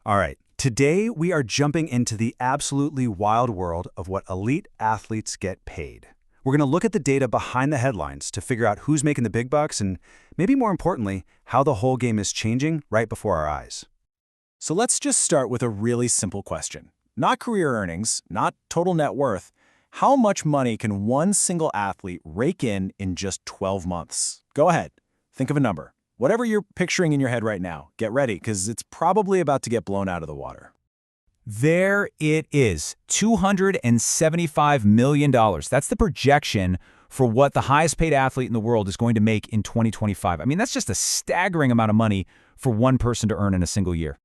All right, today we are jumping into the absolutely wild world of what elite athletes get paid. We're going to look at the data behind the headlines to figure out who's making the big bucks and, maybe more importantly, how the whole game is changing right before our eyes. So let's just start with a really simple question. Not career earnings, not total net worth. How much money can one single athlete rake in just 12 months? Go ahead, think of a number. Whatever you're picturing in your head right now, get ready, because it's probably about to get blown out of the water. There it is, $275 million. That's the projection for what the highest paid athlete in the world is going to make in 2025. I mean, that's just a staggering amount of money for one person to earn in a single year.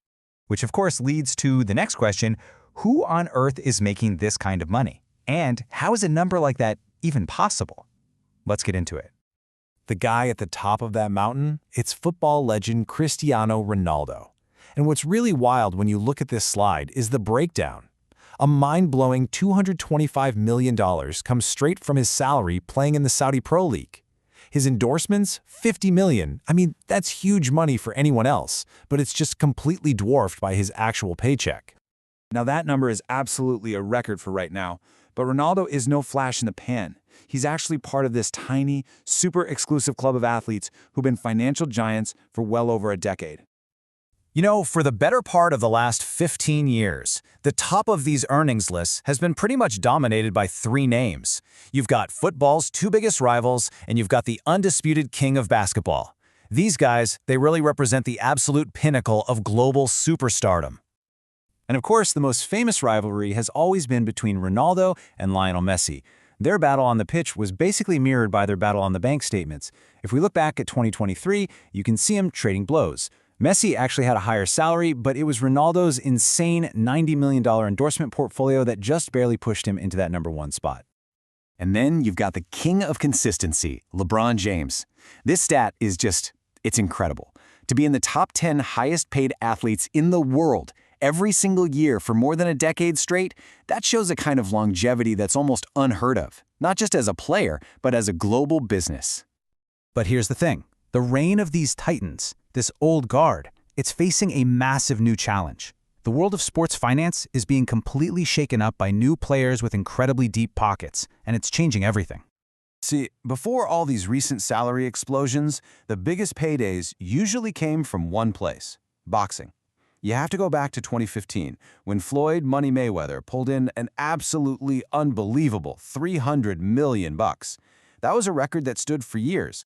Which of course leads to the next question, who on earth is making this kind of money? And how is a number like that even possible? Let's get into it. The guy at the top of that mountain, it's football legend Cristiano Ronaldo. And what's really wild when you look at this slide is the breakdown. A mind-blowing $225 million comes straight from his salary playing in the Saudi Pro League. His endorsements, $50 million. I mean, that's huge money for anyone else, but it's just completely dwarfed by his actual paycheck. Now that number is absolutely a record for right now, but Ronaldo is no flash in the pan. He's actually part of this tiny, super exclusive club of athletes who've been financial giants for well over a decade. You know, for the better part of the last 15 years, the top of these earnings lists has been pretty much dominated by three names. You've got football's two biggest rivals, and you've got the undisputed king of basketball. These guys, they really represent the absolute pinnacle of global superstardom. And of course, the most famous rivalry has always been between Ronaldo and Lionel Messi. Their battle on the pitch was basically mirrored by their battle on the bank statements. If we look back at 2023, you can see them trading blows. Messi actually had a higher salary, but it was Ronaldo's insane $90 million endorsement portfolio that just barely pushed him into that #1 spot. And then you've got the king of consistency, LeBron James. This stat is it's incredible. To be in the top 10 highest paid athletes in the world every single year for more than a decade straight, that shows a kind of longevity that's almost unheard of, not just as a player, but as a global business. But here's the thing. The reign of these titans, this old guard, it's facing a massive new challenge. The world of sports finance is being completely shaken up by new players with incredibly deep pockets, and it's changing everything. See, before all these recent salary explosions, the biggest paydays usually came from one place: boxing. You have to go back to 2015, when Floyd Money Mayweather pulled in an absolutely unbelievable $300 million. That was a record that stood for years.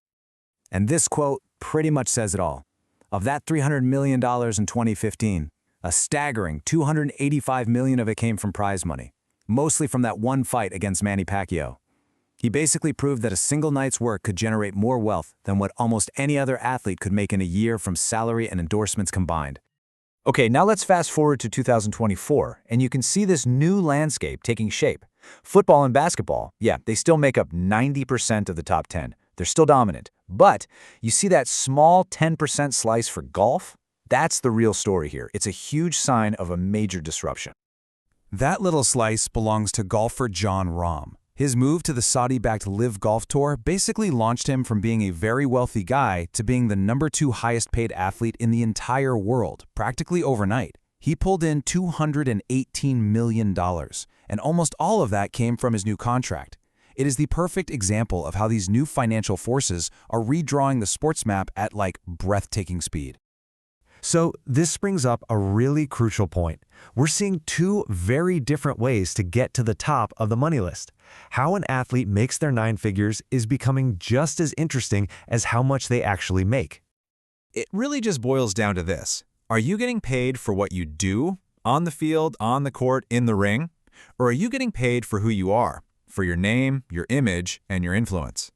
And this quote pretty much says it all. Of that $300 million in 2015, a staggering $285 million of it came from prize money, mostly from that one fight against Manny Pacquiao. He basically proved that a single night's work could generate more wealth than what almost any other athlete could make in a year from salary and endorsements combined. Okay, now let's fast forward to 2024, and you can see this new landscape taking shape. Football and basketball, yeah, they still make up 90% of the top 10. They're still dominant. But you see that small 10% slice for golf? That's the real story here. It's a huge sign of a major disruption. That little slice belongs to golfer Jon Rahm. His move to the Saudi-backed LIV Golf Tour basically launched him from being a very wealthy guy to being the #2 highest paid athlete in the entire world, practically overnight. He pulled in $218 million, and almost all of that came from his new contract. It is the perfect example of how these new financial forces are redrawing the sports map at breathtaking speed. So this brings up a really crucial point. We're seeing two very different ways to get to the top of the money list. How an athlete makes their 9 figures is becoming just as interesting as how much they actually make. It really just boils down to this. Are you getting paid for what you do, on the field, on the court, in the ring? Or are you getting paid for who you are, for your name, your image, and your influence?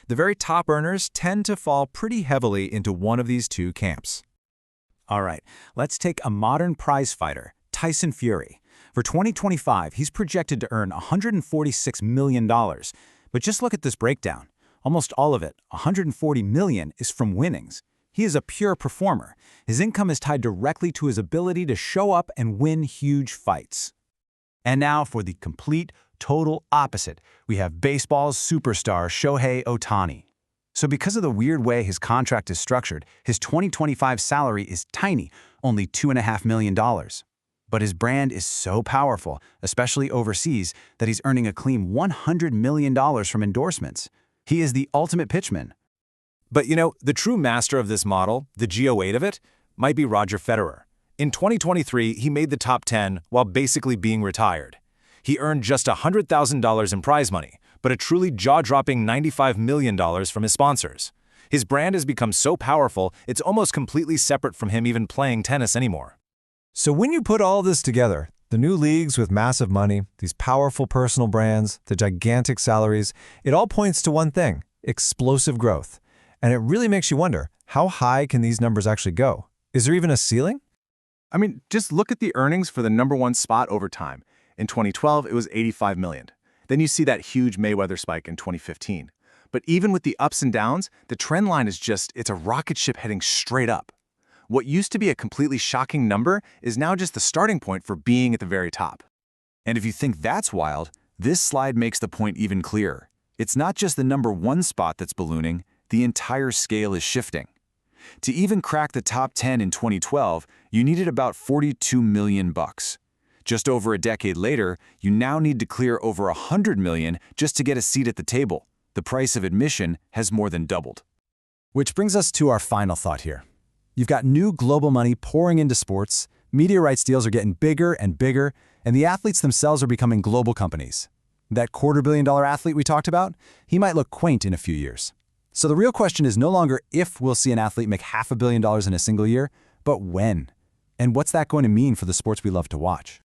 The very top earners tend to fall pretty heavily into one of these two camps. All right, let's take a modern prize fighter, Tyson Fury. For 2025, he's projected to earn $146 million. But just look at this breakdown. Almost all of it, $140 million, is from winnings. He is a pure performer. His income is tied directly to his ability to show up and win huge fights. And now for the complete, total opposite. We have baseball's superstar Shohei Ohtani. So because of the weird way his contract is structured, his 2025 salary is tiny, only $2.5 million. But his brand is so powerful, especially overseas, that he's earning a clean $100 million from endorsements. He is the ultimate pitchman. But the true master of this model, the G08 of it, might be Roger Federer. In 2023, he made the top 10 while basically being retired. He earned just $100,000 in prize money, but a truly jaw-dropping $95 million from his sponsors. His brand has become so powerful, it's almost completely separate from him even playing tennis anymore. So when you put all this together, the new leagues with massive money, these powerful personal brands, the gigantic salaries, it all points to one thing: explosive growth. And it really makes you wonder, how high can these numbers actually go? Is there even a ceiling? I mean, just look at the earnings for the #1 spot over time. In 2012, it was $85 million. Then you see that huge Mayweather spike in 2015. But even with the ups and downs, the trend line is it's a rocket ship heading straight up. What used to be a completely shocking number is now just the starting point for being at the very top. And if you think that's wild, this slide makes the point even clearer. It's not just the #1 spot that's ballooning, the entire scale is shifting. To even crack the top 10 in 2012, you needed about $42 million. Just over a decade later, you now need to clear over $100 million just to get a seat at the table. The price of admission has more than doubled. Which brings us to our final thought here. You've got new global money pouring into sports, media rights deals are getting bigger and bigger, and the athletes themselves are becoming global companies. That $250 million athlete we talked about, he might look quaint in a few years. So the real question is no longer if we'll see an athlete make $500 million in a single year, but when. And what's that going to mean for the sports we love to watch?